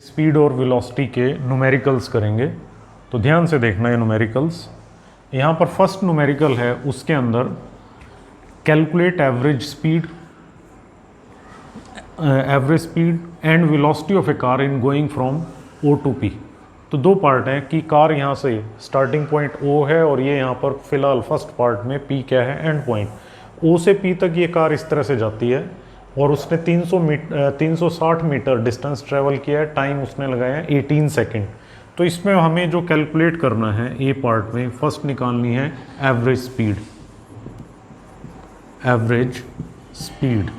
Speed और velocity के numericals करेंगे। तो ध्यान से देखना ये न्यूमेरिकल्स। यहाँ पर फर्स्ट न्यूमेरिकल है, उसके अंदर calculate average speed and velocity of a car in going from O to P. तो दो पार्ट हैं कि कार यहाँ से स्टार्टिंग पॉइंट ओ है और ये यहाँ पर फिलहाल फर्स्ट पार्ट में पी क्या है, एंड पॉइंट। ओ से पी तक ये कार इस तरह से जाती है और उसने 360 मीटर डिस्टेंस ट्रेवल किया है, टाइम उसने लगाया है 18 सेकेंड। तो इसमें हमें जो कैलकुलेट करना है ए पार्ट में, फर्स्ट निकालनी है average speed. Average speed,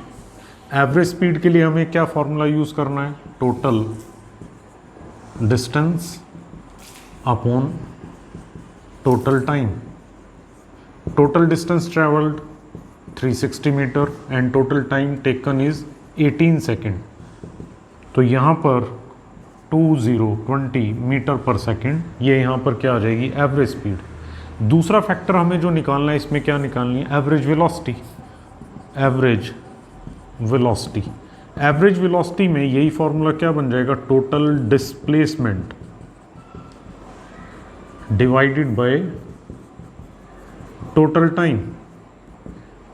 average speed के लिए हमें क्या फॉर्मूला यूज़ करना है, total distance upon total time. Total distance travelled 360 metre and total time taken is 18 second. तो यहाँ पर 20 मीटर पर सेकेंड, ये यहाँ पर क्या आ जाएगी, एवरेज स्पीड। दूसरा फैक्टर हमें जो निकालना है, इसमें क्या निकालनी है, average velocity. Average velocity, average velocity में यही फॉर्मूला क्या बन जाएगा, total displacement divided by total time.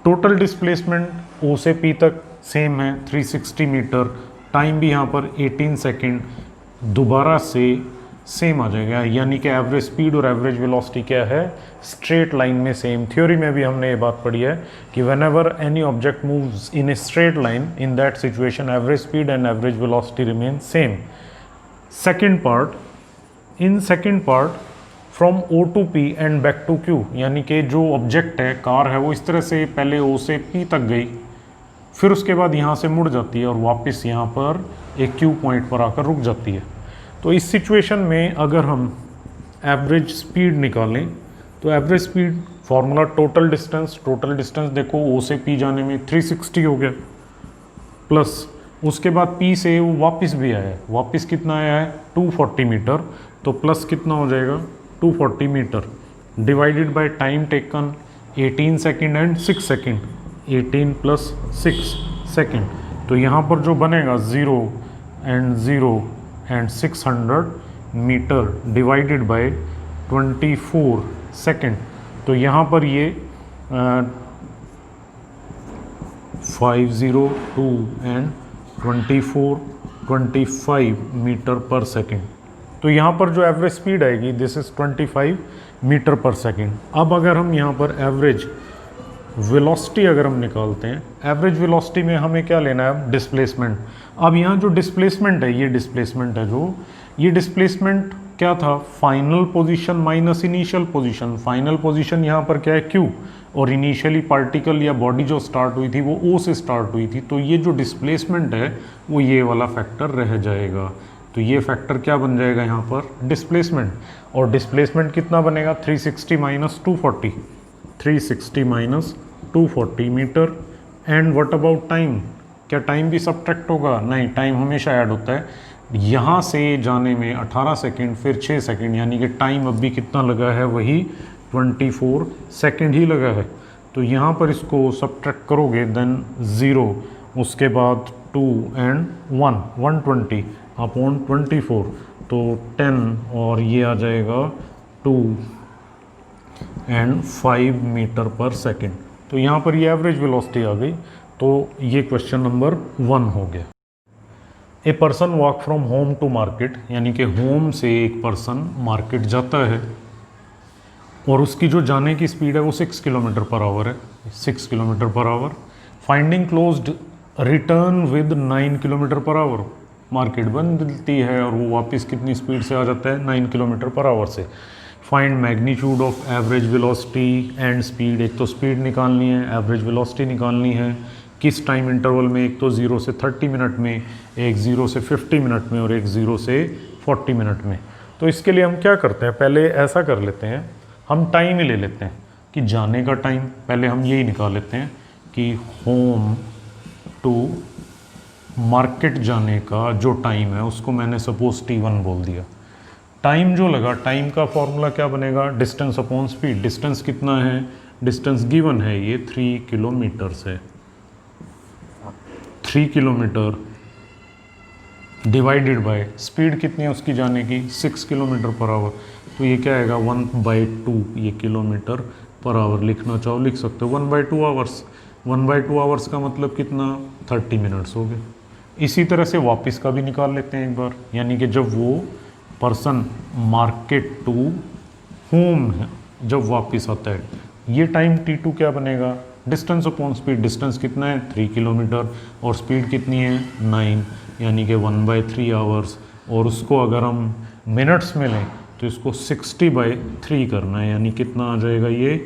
Total displacement O से पी तक सेम है 360 मीटर, टाइम भी यहाँ पर 18 सेकेंड दोबारा से सेम आ जाएगा, यानी कि एवरेज स्पीड और एवरेज वेलोसिटी क्या है, स्ट्रेट लाइन में सेम। थ्योरी में भी हमने ये बात पढ़ी है कि whenever any object moves in a straight line, in that situation average speed and average velocity remain same. Second part, in second part from O to P and back to Q, यानी कि जो object है, car है, वो इस तरह से पहले ओ से पी तक गई, फिर उसके बाद यहाँ से मुड़ जाती है और वापस यहाँ पर एक क्यू पॉइंट पर आकर रुक जाती है। तो इस सिचुएशन में अगर हम एवरेज स्पीड निकालें तो average speed formula total distance, total distance देखो ओ से पी जाने में 360 हो गया, प्लस उसके बाद पी से वो वापस भी आया है, वापस कितना आया है 240 मीटर, तो प्लस कितना हो जाएगा 240 metre divided by time taken 18 second and 6 second, 18 plus 6 second. तो यहाँ पर जो बनेगा 0 and 600 metre divided by 24 second. तो यहाँ पर ये 502 एंड 25 मीटर पर सेकेंड। तो यहाँ पर जो एवरेज स्पीड आएगी दिस इज़ 25 मीटर पर सेकेंड। अब अगर हम यहाँ पर एवरेज वेलोसिटी अगर हम निकालते हैं, एवरेज वेलोसिटी में हमें क्या लेना है, डिस्प्लेसमेंट। अब यहाँ जो डिस्प्लेसमेंट है, ये डिस्प्लेसमेंट है, जो ये डिस्प्लेसमेंट क्या था, final position minus initial position. Final position यहाँ पर क्या है, क्यू, और इनिशियली पार्टिकल या बॉडी जो स्टार्ट हुई थी वो ओ से स्टार्ट हुई थी। तो ये जो डिस्प्लेसमेंट है वो ये वाला फैक्टर रह जाएगा। तो ये फैक्टर क्या बन जाएगा यहाँ पर, डिस्प्लेसमेंट। और डिस्प्लेसमेंट कितना बनेगा, 360 minus 240, 360 minus 240 metre. And what about time, क्या टाइम भी सब्ट्रैक्ट होगा, नहीं, टाइम हमेशा ऐड होता है। यहाँ से जाने में 18 सेकेंड, फिर 6 सेकेंड, यानी कि टाइम अब भी कितना लगा है, वही 24 सेकेंड ही लगा है। तो यहाँ पर इसको सब्ट्रैक्ट करोगे देन 0, उसके बाद 2 एंड 1, 120 अपॉन 24, तो 10 और ये आ जाएगा 2 एंड 5 मीटर पर सेकेंड। तो यहाँ पर ये एवरेज वेलोसिटी आ गई। तो ये क्वेश्चन नंबर 1 हो गया। A person walk from home to market, यानी कि होम से एक पर्सन मार्केट जाता है और उसकी जो जाने की स्पीड है वो 6 किलोमीटर पर आवर है, 6 kilometre per hour. Finding closed return with 9 kilometre per hour, market बंद मिलती है और वो वापस कितनी स्पीड से आ जाता है, 9 किलोमीटर पर आवर से। Find magnitude of average velocity and speed, एक तो स्पीड निकालनी है, एवरेज वेलोसिटी निकालनी है, किस टाइम इंटरवल में, एक तो 0 से 30 मिनट में, एक 0 से 50 मिनट में और एक 0 से 40 मिनट में। तो इसके लिए हम क्या करते हैं, पहले ऐसा कर लेते हैं, हम टाइम ही ले लेते हैं कि जाने का टाइम, पहले हम यही निकाल लेते हैं कि होम टू मार्केट जाने का जो टाइम है उसको मैंने सपोज t1 बोल दिया। टाइम जो लगा, टाइम का फॉर्मूला क्या बनेगा, डिस्टेंस अपॉन स्पीड। डिस्टेंस कितना है, डिस्टेंस गिवन है ये 3 किलोमीटर से, 3 किलोमीटर डिवाइडेड बाय स्पीड कितनी है उसकी जाने की 6 किलोमीटर पर आवर, तो ये क्या आएगा 1/2, ये किलोमीटर पर आवर लिखना चाहो लिख सकते हो 1/2 आवर्स। 1/2 आवर्स का मतलब कितना 30 मिनट्स हो गए। इसी तरह से वापस का भी निकाल लेते हैं एक बार, यानी कि जब वो पर्सन मार्केट टू होम जब वापस आता है, ये टाइम t2 क्या बनेगा डिस्टेंस अपॉन स्पीड। डिस्टेंस कितना है 3 किलोमीटर और स्पीड कितनी है 9, यानी कि 1/3 आवर्स। और उसको अगर हम मिनट्स में लें तो इसको 60/3 करना है, यानी कितना आ जाएगा ये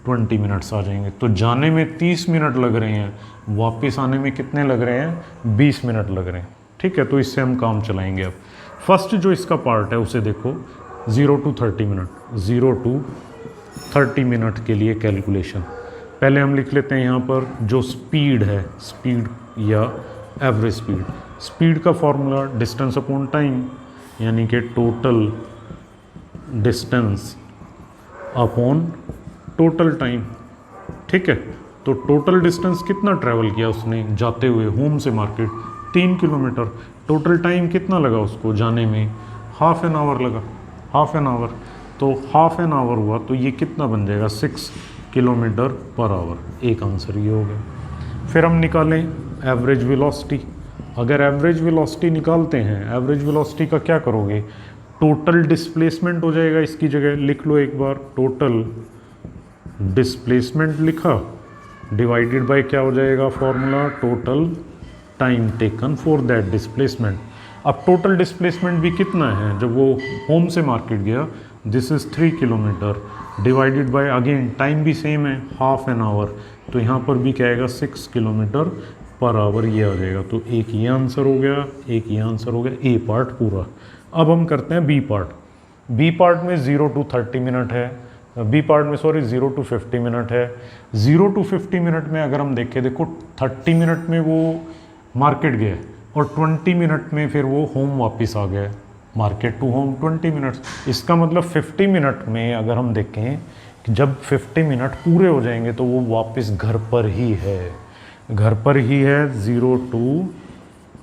20 मिनट्स आ जाएंगे। तो जाने में 30 मिनट लग रहे हैं, वापस आने में कितने लग रहे हैं 20 मिनट लग रहे हैं। ठीक है, तो इससे हम काम चलाएंगे। अब फर्स्ट जो इसका पार्ट है उसे देखो 0 to 30 मिनट, 0 to 30 मिनट के लिए कैलकुलेशन। पहले हम लिख लेते हैं यहाँ पर जो स्पीड है, स्पीड या एवरेज स्पीड। स्पीड का फॉर्मूला डिस्टेंस अपॉन टाइम, यानी कि total distance upon total time. ठीक है, तो टोटल डिस्टेंस कितना ट्रैवल किया उसने जाते हुए होम से मार्केट 3 किलोमीटर। टोटल टाइम कितना लगा उसको जाने में, हाफ एन आवर लगा, हाफ एन आवर। तो हाफ एन आवर हुआ तो ये कितना बन जाएगा 6 किलोमीटर पर आवर। एक आंसर ये हो गया। फिर हम निकालें एवरेज वेलोसिटी। अगर एवरेज वेलोसिटी निकालते हैं, एवरेज वेलोसिटी का क्या करोगे, टोटल डिस्प्लेसमेंट हो जाएगा, इसकी जगह लिख लो एक बार टोटल डिस्प्लेसमेंट लिखा, डिवाइडेड बाय क्या हो जाएगा formula total time taken for that displacement. अब टोटल डिस्प्लेसमेंट भी कितना है जब वो होम से मार्केट गया, this is 3 kilometre divided by again time भी सेम है हाफ एन आवर, तो यहाँ पर भी क्या आएगा 6 किलोमीटर पर आवर ये आ जाएगा। तो एक ये आंसर हो गया, एक ये आंसर हो गया, ए पार्ट पूरा। अब हम करते हैं बी पार्ट। बी पार्ट में 0 to 30 मिनट है, बी पार्ट में 0 to 50 मिनट है। 0 to 50 मिनट में अगर हम देखें, देखो 30 मिनट में वो मार्केट गए और 20 मिनट में फिर वो होम वापस आ गए, मार्केट टू होम 20 मिनट्स। इसका मतलब 50 मिनट में अगर हम देखें कि जब 50 मिनट पूरे हो जाएंगे तो वो वापस घर पर ही है, घर पर ही है। 0 to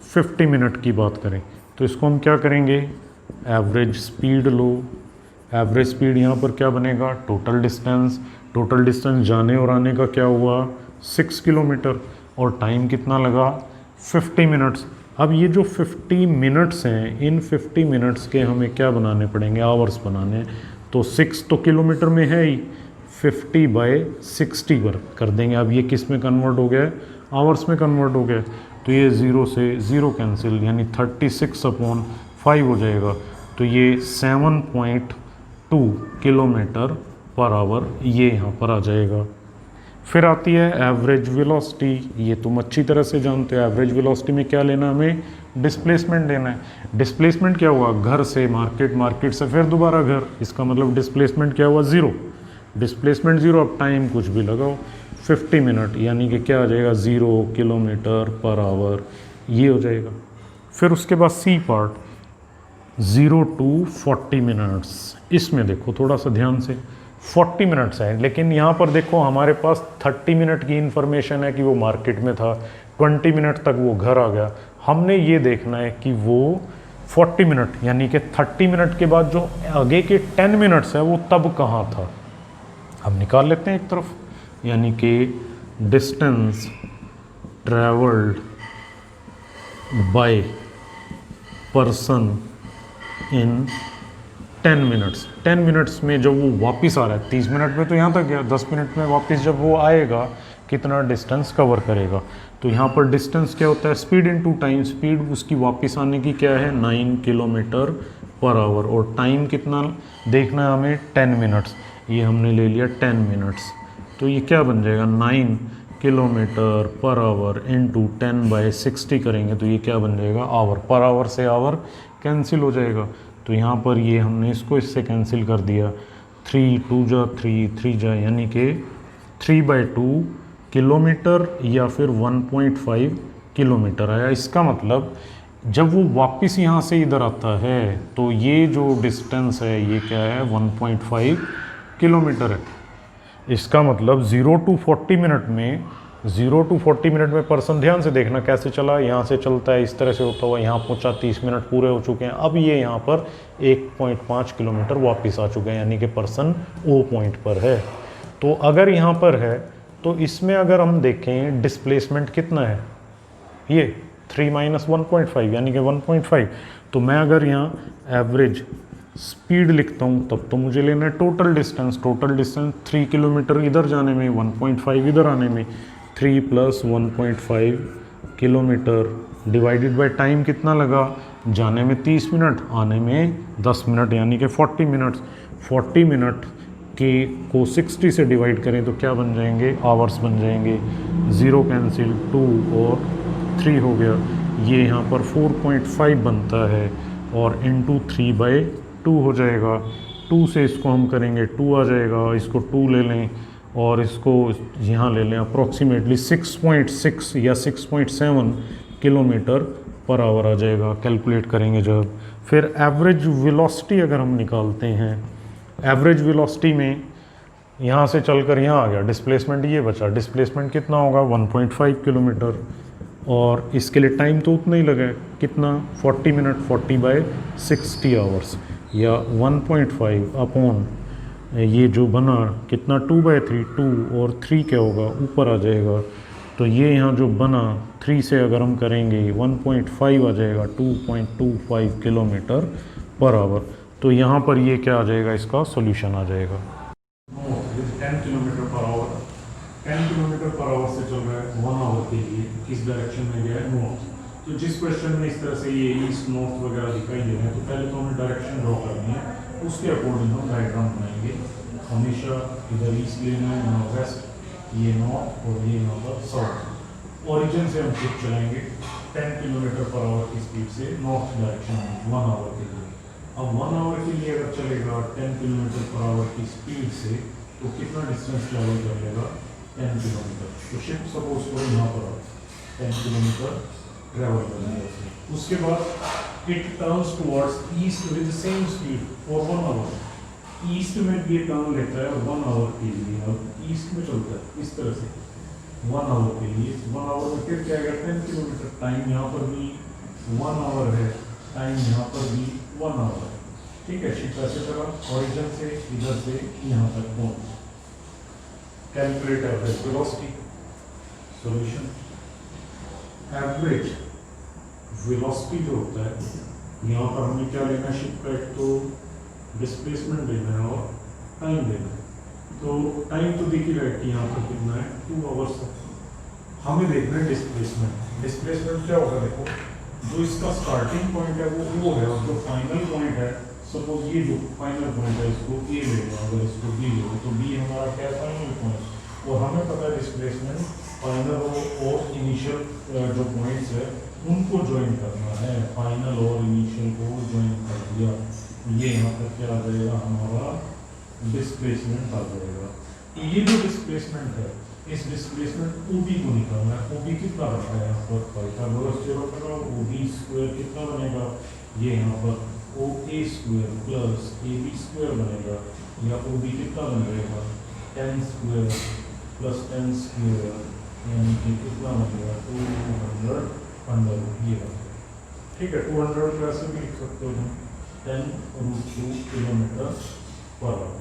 50 मिनट की बात करें तो इसको हम क्या करेंगे, एवरेज स्पीड लो। एवरेज स्पीड यहाँ पर क्या बनेगा टोटल डिस्टेंस, टोटल डिस्टेंस जाने और आने का क्या हुआ 6 किलोमीटर और टाइम कितना लगा 50 मिनट्स। अब ये जो 50 मिनट्स हैं, इन 50 मिनट्स के हमें क्या बनाने पड़ेंगे, आवर्स बनाने। तो 6 तो किलोमीटर में है ही, 50/60 पर कर देंगे। अब ये किस में कन्वर्ट हो गया है, आवर्स में कन्वर्ट हो गया। तो ये 0 से 0 कैंसिल, यानी 36/5 हो जाएगा। तो ये 7.2 किलोमीटर पर आवर ये यहाँ पर आ जाएगा। फिर आती है एवरेज वेलोसिटी। ये तुम अच्छी तरह से जानते हो, एवरेज वेलोसिटी में क्या लेना, हमें डिस्प्लेसमेंट लेना है। डिस्प्लेसमेंट क्या हुआ, घर से मार्केट, मार्केट से फिर दोबारा घर, इसका मतलब डिस्प्लेसमेंट क्या हुआ 0, डिस्प्लेसमेंट 0। अब टाइम कुछ भी लगाओ 50 मिनट, यानी कि क्या आ जाएगा 0 किलोमीटर पर आवर, ये हो जाएगा। फिर उसके बाद सी पार्ट 0 to 40 मिनट्स। इसमें देखो थोड़ा सा ध्यान से, 40 मिनट्स है, लेकिन यहाँ पर देखो हमारे पास 30 मिनट की इन्फॉर्मेशन है कि वो मार्केट में था, 20 मिनट तक वो घर आ गया। हमने ये देखना है कि वो 40 मिनट यानी कि 30 मिनट के बाद जो आगे के 10 मिनट्स है वो तब कहाँ था। हम निकाल लेते हैं एक तरफ, यानी कि distance travelled by person in 10 minutes. 10 minutes में जब वो वापस आ रहा है, 30 मिनट में तो यहाँ तक गया, 10 मिनट में वापस जब वो आएगा कितना डिस्टेंस कवर करेगा। तो यहाँ पर डिस्टेंस क्या होता है, स्पीड इनटू टाइम। स्पीड उसकी वापस आने की क्या है 9 किलोमीटर पर आवर, और टाइम कितना देखना है हमें 10 मिनट्स, ये हमने ले लिया 10 मिनट्स। तो ये क्या बन जाएगा 9 किलोमीटर पर आवर इंटू 10/60 करेंगे तो ये क्या बन जाएगा आवर। पर आवर से आवर कैंसिल हो जाएगा, तो यहाँ पर ये हमने इसको इससे कैंसिल कर दिया। 3 2 जा 3 जा, यानी कि 3/2 किलोमीटर या फिर 1.5 किलोमीटर आया। इसका मतलब जब वो वापस यहाँ से इधर आता है तो ये जो डिस्टेंस है ये क्या है 1.5 किलोमीटर है। इसका मतलब 0 to 40 मिनट में 0 to 40 मिनट में पर्सन, ध्यान से देखना कैसे चला, यहाँ से चलता है इस तरह से होता हुआ यहाँ पहुँचा, 30 मिनट पूरे हो चुके हैं। अब ये यहाँ पर 1.5 किलोमीटर वापस आ चुके हैं, यानी कि पर्सन ओ पॉइंट पर है। तो अगर यहाँ पर है तो इसमें अगर हम देखें डिस्प्लेसमेंट कितना है, ये 3 माइनस 1.5 यानी कि 1.5। तो मैं अगर यहाँ एवरेज स्पीड लिखता हूँ तब तो मुझे लेना है total distance. Total distance 3 kilometre इधर जाने में, 1.5 इधर आने में, 3 plus 1.5 kilometre divided by time कितना लगा, जाने में 30 मिनट, आने में 10 मिनट, यानी कि 40 मिनट्स। 40 मिनट के को 60 से डिवाइड करें तो क्या बन जाएंगे, आवर्स बन जाएंगे। 0 कैंसिल, 2 और 3 हो गया, ये यहाँ पर 4.5 बनता है और इंटू 3/2 हो जाएगा। 2 से इसको हम करेंगे 2 आ जाएगा, इसको 2 ले लें और इसको यहाँ ले लें, अप्रॉक्सीमेटली 6.6 या 6.7 किलोमीटर पर आवर आ जाएगा, कैलकुलेट करेंगे जब। फिर एवरेज वेलोसिटी अगर हम निकालते हैं, एवरेज वेलोसिटी में यहाँ से चलकर यहाँ आ गया, डिस्प्लेसमेंट ये बचा, डिस्प्लेसमेंट कितना होगा 1.5 किलोमीटर, और इसके लिए टाइम तो उतना ही लगा है, कितना 40 मिनट, 40/60 आवर्स, या 1.5 अपॉन ये जो बना कितना 2/3, 2 और 3 क्या होगा ऊपर आ जाएगा। तो ये यहाँ जो बना 3 से अगर हम करेंगे 1.5 आ जाएगा, 2.25 किलोमीटर पर आवर। तो यहाँ पर ये क्या आ जाएगा, इसका सॉल्यूशन आ जाएगा 10 kilometre per hour. 10 kilometre per hour से चल रहा है 1 आवर के लिए, किस डायरेक्शन में गया है, नॉर्थ। तो जिस क्वेश्चन में इस तरह से ये ईस्ट नॉर्थ वगैरह दिखाई दे रहे हैं तो पहले तो हमें डायरेक्शन ड्रॉ करनी है, उसके अकॉर्डिंग हम डायग्राम बनाएंगे। हमेशा इधर ईस्ट लेना है, यहाँ वेस्ट, ये नॉर्थ और ये यहाँ पर साउथ। ओरिजिन से हम शिफ्ट चलेंगे 10 किलोमीटर पर आवर की स्पीड से नॉर्थ डायरेक्शन में 1 आवर के लिए। अब 1 आवर के लिए अगर चलेगा 10 किलोमीटर पर आवर की स्पीड से तो कितना डिस्टेंस ट्रैवल कर लेगा, 10 किलोमीटर। तो शिफ्ट सपोज करो यहाँ पर 10 किलोमीटर ट्रैवल करेंगे। उसके बाद it turns towards east with same speed for 1 hour. East में ये टर्न लेता है 1 आवर के लिए, अब ईस्ट में चलता है इस तरह से 1 आवर के लिए। 1 आवर में फिर क्या आएगा 10 किलोमीटर, टाइम यहाँ पर भी 1 आवर है, टाइम यहाँ पर भी 1 आवर है, ठीक है। शिफ्ट ऐसे चला ऑरिजिन से इधर से यहाँ तक पहुँच। Calculate average velocity, solution. Average velocity जो होता है यहाँ पर हमें क्या लेना है, शिफ्ट का एक तो डिस्प्लेसमेंट देना है और टाइम देना है। तो टाइम तो दिख ही रहा है कि यहाँ पर कितना है 2 आवर्स है। हमें देखना है डिस्प्लेसमेंट। डिस्प्लेसमेंट क्या होगा, देखो जो इसका स्टार्टिंग पॉइंट है वो है, और जो फाइनल पॉइंट है, सपोज ये जो फाइनल पॉइंट है इसको ए ले लो, अगर इसको बी ले लो तो बी हमारा क्या फाइनल पॉइंट। और हमें पता है डिस्प्लेसमेंट फाइनल और इनिशियल जो पॉइंट्स है उनको ज्वाइन करना है, फाइनल और इनिशियल को ज्वाइन कर दिया, ये यहाँ पर क्या आ जाएगा हमारा डिस्प्लेसमेंट आ जाएगा। ये जो डिस्प्लेसमेंट है इस डिस्प्लेसमेंट OB को निकालना है। OB कितना रखा है यहाँ पर, पाइथागोरस थ्योरम का OB स्क्वायर कितना बनेगा, ये यहाँ पर OA square plus AB square बनेगा, या OB कितना बन जाएगा 10 स्क्वायर प्लस 10 स्क्वायर, यानी कि कितना बनेगा 200 अंडर, ये ठीक है। 200 को ऐसे भी लिख सकते हो हम 10√2 किलोमीटर पर आवर,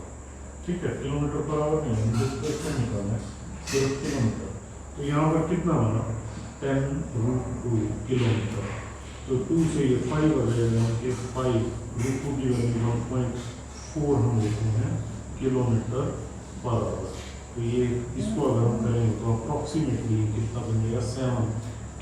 ठीक है। किलोमीटर पर आवर नहीं, डिस्प्लेसमेंट निकालना है सिर्फ किलोमीटर। तो यहाँ पर कितना बना 10√2 किलोमीटर, तो 2 से ये 5 आ जाएगा कि 5√2 की वैल्यू 1.4 हम लेते हैं किलोमीटर पर आवर। तो ये इसको अगर हम करेंगे तो अप्रॉक्सीमेटली कितना बन जाएगा 7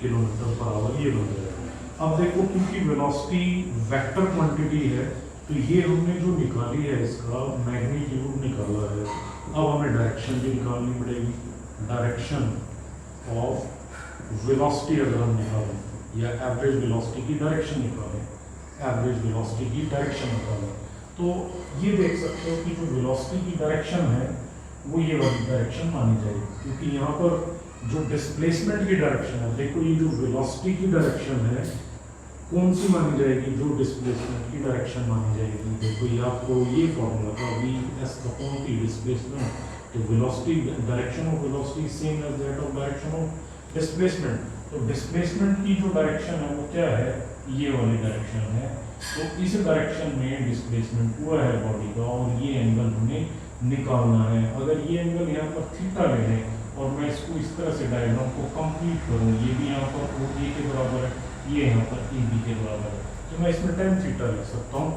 किलोमीटर पर आवर, ये बन जाएगा। अब देखो क्योंकि वेलोसिटी वेक्टर क्वांटिटी है तो ये हमने जो निकाली है इसका मैग्नीट्यूड निकाला है। अब हमें डायरेक्शन भी निकालनी पड़ेगी। डायरेक्शन ऑफ वेलोसिटी अगर हम निकालें या एवरेज वेलोसिटी की डायरेक्शन निकालें, एवरेज वेलोसिटी की डायरेक्शन निकालें तो ये देख सकते हो कि जो वेलोसिटी की डायरेक्शन है वो ये वाली डायरेक्शन मानी जाएगी, क्योंकि यहाँ पर जो डिस्प्लेसमेंट की डायरेक्शन है, देखो ये जो वेलोसिटी की डायरेक्शन है कौन सी मानी जाएगी, जो डिस्प्लेसमेंट की डायरेक्शन मानी जाएगी। देखो ये आपको ये फॉर्मूला था VS/T डिस्प्लेसमेंट तो velocity, direction of velocity same as that of direction of displacement. तो डिस्प्लेसमेंट की जो डायरेक्शन है वो क्या है, ये वाली डायरेक्शन है। तो इस डायरेक्शन में डिस्प्लेसमेंट हुआ है बॉडी का और ये एंगल हमें निकालना है। अगर ये एंगल यहाँ पर थीटा ले लें और मैं इसको इस तरह से डायग्राम को कंप्लीट करूँ, ये भी यहाँ पर ओ ए के बराबर है, ये यहाँ पर ए बी के बराबर है, तो मैं इसमें tan थीटा लिख सकता हूँ।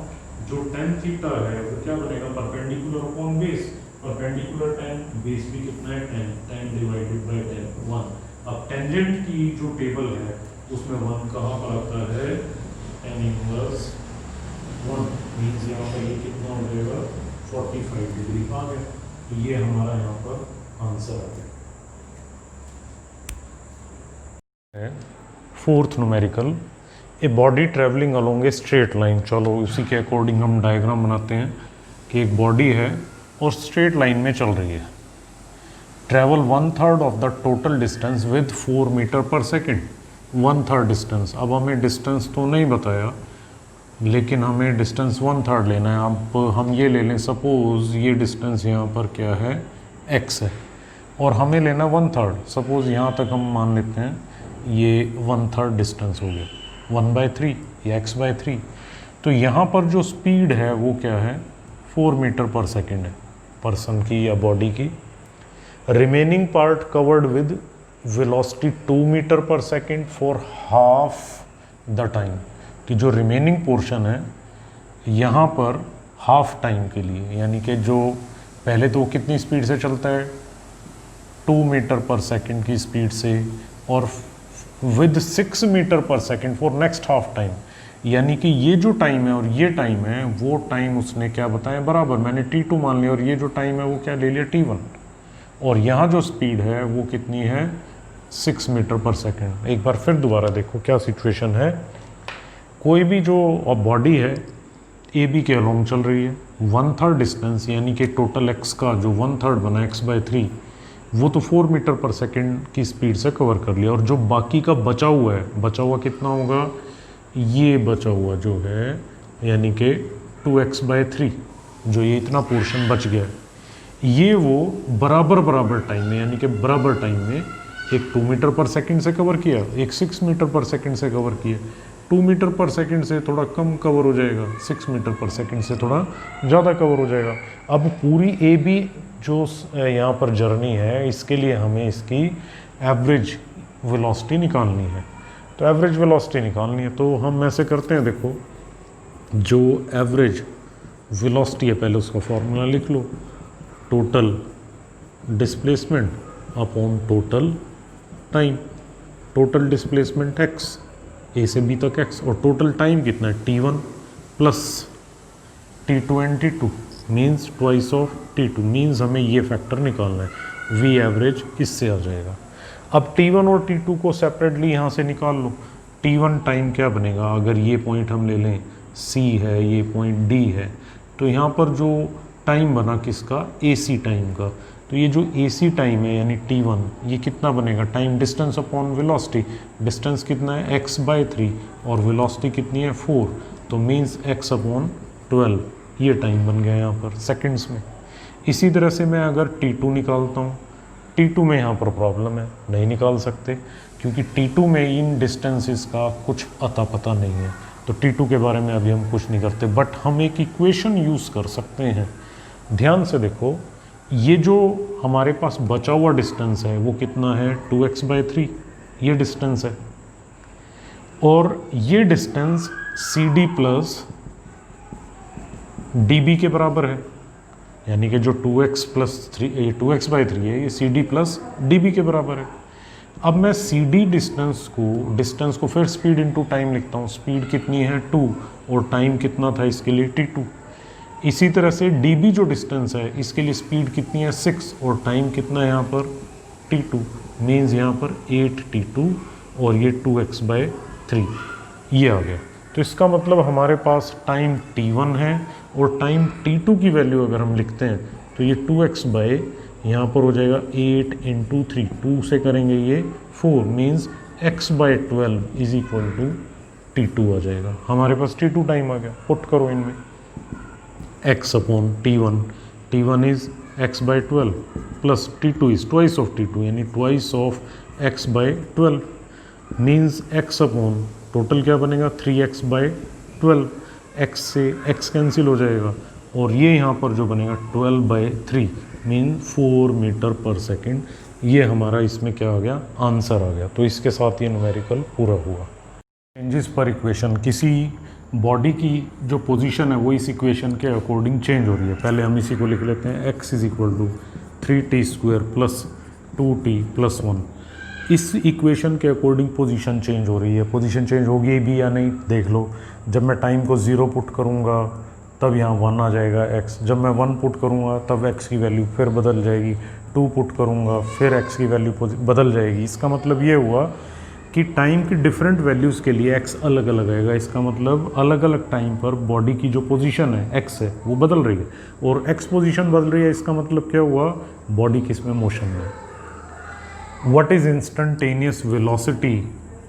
जो tan थीटा है वो क्या बनेगा, perpendicular upon base, perpendicular tan, base भी कितना है 10, 10 डिवाइडेड बाय 10 1। अब टेंजेंट की जो टेबल है उसमें 1 कहाँ पर आता है, tan इनवर्स 1 मीन्स यहाँ पर ये कितना हो जाएगा 45 डिग्री आ गया। तो ये हमारा यहाँ पर आंसर आ गया। Fourth numerical, a body travelling along A straight line. चलो उसी के अकॉर्डिंग हम डायग्राम बनाते हैं कि एक बॉडी है और स्ट्रेट लाइन में चल रही है। Travel 1/3 of the total distance with 4 metre पर सेकेंड। 1/3 डिस्टेंस, अब हमें डिस्टेंस तो नहीं बताया लेकिन हमें डिस्टेंस 1/3 लेना है। अब हम ये ले लें, सपोज़ ये डिस्टेंस यहाँ पर क्या है x है और हमें लेना 1/3। सपोज़ यहाँ तक हम मान लेते हैं ये 1/3 डिस्टेंस हो गया, 1/3 या x/3। तो यहाँ पर जो स्पीड है वो क्या है 4 मीटर पर सेकेंड है पर्सन की या बॉडी की। Remaining part covered with velocity 2 metre पर second for half the time. कि जो रिमेनिंग पोर्शन है यहाँ पर हाफ टाइम के लिए, यानी कि जो पहले तो कितनी स्पीड से चलता है 2 मीटर पर सेकेंड की स्पीड से और विद 6 मीटर पर second for next half time, यानी कि ये जो टाइम है और ये टाइम है वो टाइम उसने क्या बताया बराबर, मैंने T2 मान लिया और ये जो टाइम है वो क्या ले लिया T1। और यहाँ जो स्पीड है वो कितनी है 6 मीटर पर सेकेंड। एक बार फिर दोबारा देखो क्या सिचुएशन है। कोई भी जो बॉडी है ए बी के अलोंग चल रही है, 1/3 डिस्टेंस यानी कि टोटल x का जो 1/3 बना x/3 वो तो 4 मीटर पर सेकेंड की स्पीड से कवर कर लिया। और जो बाकी का बचा हुआ है, बचा हुआ कितना होगा, ये बचा हुआ जो है यानी कि 2x/3, जो ये इतना पोर्शन बच गया है ये वो बराबर टाइम में यानी कि बराबर टाइम में एक 2 मीटर पर सेकेंड से कवर किया, एक 6 मीटर पर सेकेंड से कवर किया। 2 मीटर पर सेकेंड से थोड़ा कम कवर हो जाएगा, 6 मीटर पर सेकेंड से थोड़ा ज़्यादा कवर हो जाएगा। अब पूरी ए बी जो यहाँ पर जर्नी है इसके लिए हमें इसकी एवरेज वेलोसिटी निकालनी है। तो एवरेज वेलोसिटी निकालनी है तो हम ऐसे करते हैं, देखो जो एवरेज वेलोसिटी है पहले उसका फॉर्मूला लिख लो, total displacement upon total time. Total displacement x, A से बी तक x, और टोटल टाइम कितना है T1 plus T2 and T2 means twice of T2, means हमें ये फैक्टर निकालना है। V एवरेज इससे आ जाएगा। अब T1 और T2 को सेपरेटली यहाँ से निकाल लो। T1 टाइम क्या बनेगा, अगर ये पॉइंट हम ले लें C है, ये पॉइंट D है, तो यहाँ पर जो टाइम बना किसका AC टाइम का, तो ये जो AC टाइम है यानी T1 ये कितना बनेगा, time distance upon velocity. Distance कितना है x/3 और वेलोसिटी कितनी है 4, तो मीन्स x/12 ये टाइम बन गया यहाँ पर सेकंड्स में। इसी तरह से मैं अगर T2 निकालता हूँ, T2 में यहाँ पर प्रॉब्लम है, नहीं निकाल सकते क्योंकि T2 में इन डिस्टेंसेस का कुछ अता पता नहीं है, तो T2 के बारे में अभी हम कुछ नहीं करते। बट हम एक इक्वेशन यूज़ कर सकते हैं। ध्यान से देखो, ये जो हमारे पास बचा हुआ डिस्टेंस है वो कितना है 2x/3 ये डिस्टेंस है, और ये डिस्टेंस CD प्लस DB के बराबर है, यानी कि जो 2x/3 है ये CD प्लस DB के बराबर है। अब मैं CD डिस्टेंस को फिर स्पीड इनटू टाइम लिखता हूँ। स्पीड कितनी है 2 और टाइम कितना था इसके लिए T2। इसी तरह से DB जो डिस्टेंस है इसके लिए स्पीड कितनी है 6 और टाइम कितना है यहाँ पर T2, मीन्स यहाँ पर 8T2 और ये 2x/3 ये आ गया। तो इसका मतलब हमारे पास टाइम T1 है और टाइम T2 की वैल्यू अगर हम लिखते हैं तो ये 2x यहाँ पर हो जाएगा 8 × 3, 2 से करेंगे ये 4, means x/12 is equal to T2 आ जाएगा। हमारे पास T2 टाइम आ गया। पुट करो इनमें x/T1, T1 is x/12 plus t2 is twice of t2 यानी twice of x/12 means x upon total क्या बनेगा 3x/12, x से x कैंसिल हो जाएगा और ये यहाँ पर जो बनेगा 12/3 मीन 4 मीटर पर सेकेंड। ये हमारा इसमें क्या आ गया, आंसर आ गया। तो इसके साथ ये न्यूमेरिकल पूरा हुआ। चेंजेस पर इक्वेशन, किसी बॉडी की जो पोजीशन है वो इस इक्वेशन के अकॉर्डिंग चेंज हो रही है। पहले हम इसी को लिख लेते हैं, x is equal to 3t² plus 2t plus 1। इस इक्वेशन के अकॉर्डिंग पोजीशन चेंज हो रही है। पोजीशन चेंज होगी भी या नहीं देख लो। जब मैं टाइम को 0 पुट करूँगा तब यहाँ 1 आ जाएगा x, जब मैं 1 पुट करूँगा तब x की वैल्यू फिर बदल जाएगी, 2 पुट करूँगा फिर x की वैल्यू बदल जाएगी। इसका मतलब ये हुआ कि टाइम की डिफरेंट वैल्यूज़ के लिए x अलग अलग आएगा। इसका मतलब अलग अलग टाइम पर बॉडी की जो पोजीशन है x है वो बदल रही है और x पोजीशन बदल रही है। इसका मतलब क्या हुआ, बॉडी किस में, मोशन में। What is instantaneous velocity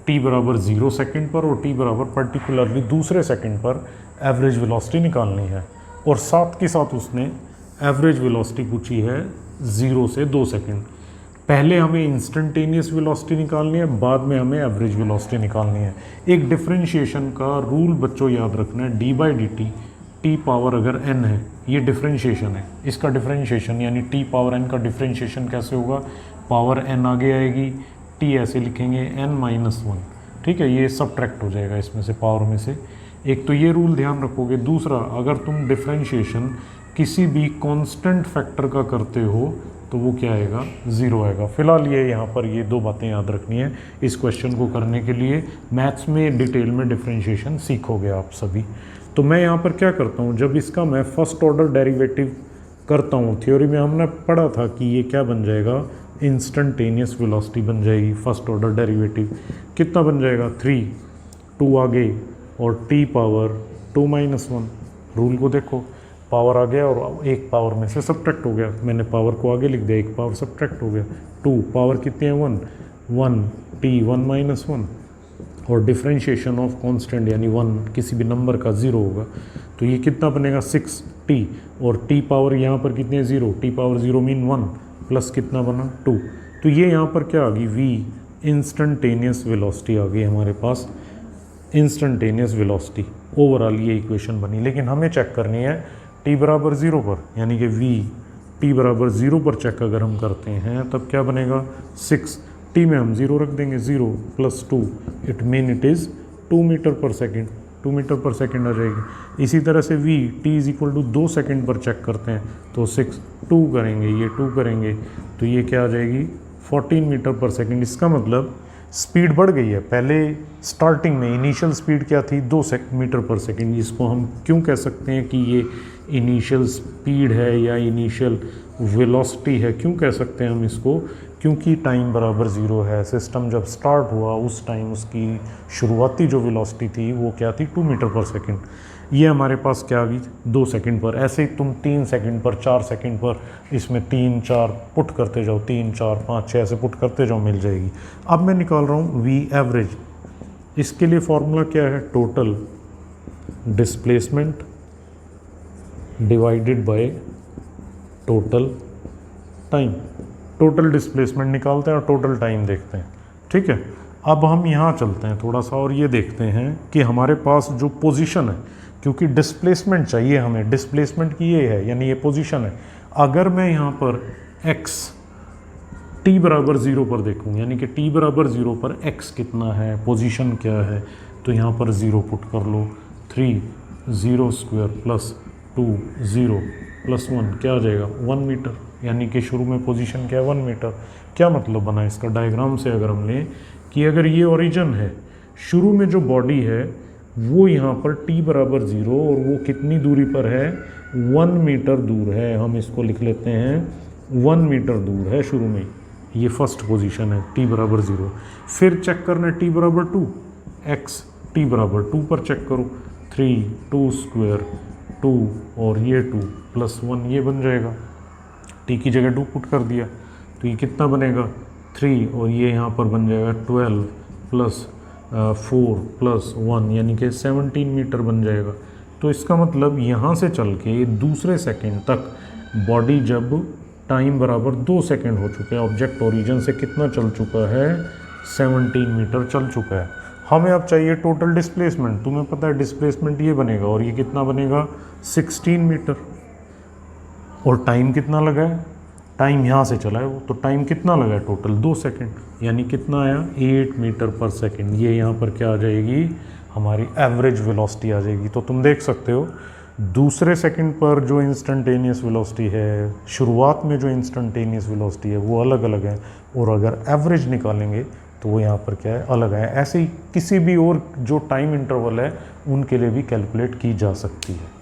t बराबर 0 सेकेंड पर और t बराबर पर्टिकुलरली दूसरे सेकेंड पर एवरेज वेलोसिटी निकालनी है। और साथ के साथ उसने एवरेज वेलोसिटी पूछी है 0 से 2 सेकेंड। पहले हमें इंस्टेंटेनियस वेलोसिटी निकालनी है, बाद में हमें एवरेज वेलोसिटी निकालनी है। एक डिफरेंशिएशन का रूल बच्चों याद रखना है, d/dt t पावर अगर n है, ये डिफरेंशिएशन है। इसका डिफरेंशिएशन यानी t पावर n का डिफरेंशिएशन कैसे होगा, पावर n आगे आएगी, t ऐसे लिखेंगे n-1, ठीक है। ये सब्ट्रैक्ट हो जाएगा इसमें से, पावर में से। एक तो ये रूल ध्यान रखोगे। दूसरा, अगर तुम डिफरेंशिएशन किसी भी कांस्टेंट फैक्टर का करते हो तो वो क्या आएगा, 0 आएगा। फिलहाल ये यहाँ पर ये 2 बातें याद रखनी है इस क्वेश्चन को करने के लिए। मैथ्स में डिटेल में डिफरेंशिएशन सीखोगे आप सभी। तो मैं यहाँ पर क्या करता हूँ, जब इसका मैं फर्स्ट ऑर्डर डेरिवेटिव करता हूँ, थ्योरी में हमने पढ़ा था कि ये क्या बन जाएगा, इंस्टेंटेनियस वेलोसिटी बन जाएगी। फर्स्ट ऑर्डर डेरिवेटिव कितना बन जाएगा, 3, 2 आगे और t पावर 2-1। रूल को देखो, पावर आ गया और एक पावर में से सब्ट्रैक्ट हो गया। मैंने पावर को आगे लिख दिया, एक पावर सब्ट्रैक्ट हो गया। 2 पावर कितनी है, 1 t 1-1 और डिफरेंशिएशन ऑफ कांस्टेंट यानी 1 किसी भी नंबर का 0 होगा तो ये कितना बनेगा, 6t और t पावर यहाँ पर कितनी है, 0, t पावर 0 मीन 1 प्लस कितना बना, 2। तो ये यहाँ पर क्या आ गई, v इंस्टेंटेनियस वेलोसिटी आ गई हमारे पास, इंस्टेंटेनियस वेलोसिटी। ओवरऑल ये इक्वेशन बनी। लेकिन हमें चेक करनी है t बराबर 0 पर, यानी कि v t बराबर 0 पर चेक अगर हम करते हैं तब क्या बनेगा, 6 t में हम 0 रख देंगे, 0 plus 2 it mean it is 2 metre पर सेकेंड, 2 मीटर पर सेकेंड आ जाएगी। इसी तरह से v t is equal to 2 second पर चेक करते हैं तो 6 2 करेंगे, ये 2 करेंगे तो ये क्या आ जाएगी, 14 मीटर पर सेकेंड। इसका मतलब स्पीड बढ़ गई है। पहले स्टार्टिंग में इनिशियल स्पीड क्या थी, 2 मीटर पर सेकेंड। इसको हम क्यों कह सकते हैं कि ये इनिशियल स्पीड है या इनिशियल वेलोसिटी है, क्यों कह सकते हैं हम इसको, क्योंकि टाइम बराबर 0 है। सिस्टम जब स्टार्ट हुआ उस टाइम उसकी शुरुआती जो वेलोसिटी थी वो क्या थी, 2 मीटर पर सेकेंड। ये हमारे पास क्या आ गई, 2 सेकंड पर। ऐसे ही तुम 3 सेकंड पर, 4 सेकंड पर इसमें 3 4 पुट करते जाओ, 3 4 5 6 ऐसे पुट करते जाओ, मिल जाएगी। अब मैं निकाल रहा हूँ v एवरेज। इसके लिए फॉर्मूला क्या है, total displacement divided by total time. Total displacement निकालते हैं और टोटल टाइम देखते हैं, ठीक है। अब हम यहाँ चलते हैं थोड़ा सा और ये देखते हैं कि हमारे पास जो पोजीशन है, क्योंकि डिस्प्लेसमेंट चाहिए हमें, डिस्प्लेसमेंट की ये है यानी ये पोजीशन है। अगर मैं यहाँ पर x t बराबर 0 पर देखूँ, यानी कि t बराबर 0 पर x कितना है, पोजीशन क्या है, तो यहाँ पर 0 पुट कर लो। 3 0² प्लस 2 0 प्लस 1 क्या आ जाएगा, 1 मीटर, यानी कि शुरू में पोजीशन क्या है, 1 मीटर। क्या मतलब बना इसका, डायग्राम से अगर हम लें कि अगर ये ओरिजिन है, शुरू में जो बॉडी है वो यहाँ पर t बराबर 0 और वो कितनी दूरी पर है, 1 मीटर दूर है। हम इसको लिख लेते हैं 1 मीटर दूर है शुरू में। ये फर्स्ट पोजीशन है, t बराबर 0। फिर चेक करना है t बराबर 2, x t बराबर 2 पर चेक करो, 3 2² 2 और ये 2 प्लस 1 ये बन जाएगा। t की जगह 2 पुट कर दिया तो ये कितना बनेगा, 3 और ये यहाँ पर बन जाएगा 12 प्लस 4 प्लस 1 यानी कि 17 मीटर बन जाएगा। तो इसका मतलब यहाँ से चल के दूसरे सेकंड तक बॉडी जब टाइम बराबर 2 सेकेंड हो चुके हैं। ऑब्जेक्ट ओरिजिन से कितना चल चुका है, 17 मीटर चल चुका है। हमें अब चाहिए टोटल डिस्प्लेसमेंट। तुम्हें पता है डिस्प्लेसमेंट ये बनेगा और ये कितना बनेगा, 16 मीटर। और टाइम कितना लगा है, टाइम यहाँ से चला है वो, तो टाइम कितना लगा है टोटल, 2 सेकेंड, यानी कितना आया, 8 मीटर पर सेकेंड। ये यहाँ पर क्या आ जाएगी, हमारी एवरेज वेलोसिटी आ जाएगी। तो तुम देख सकते हो दूसरे सेकंड पर जो इंस्टेंटेनियस वेलोसिटी है, शुरुआत में जो इंस्टेंटेनियस वेलोसिटी है वो अलग अलग है, और अगर एवरेज निकालेंगे तो वो यहाँ पर क्या है, अलग है। ऐसे ही किसी भी और जो टाइम इंटरवल है उनके लिए भी कैलकुलेट की जा सकती है।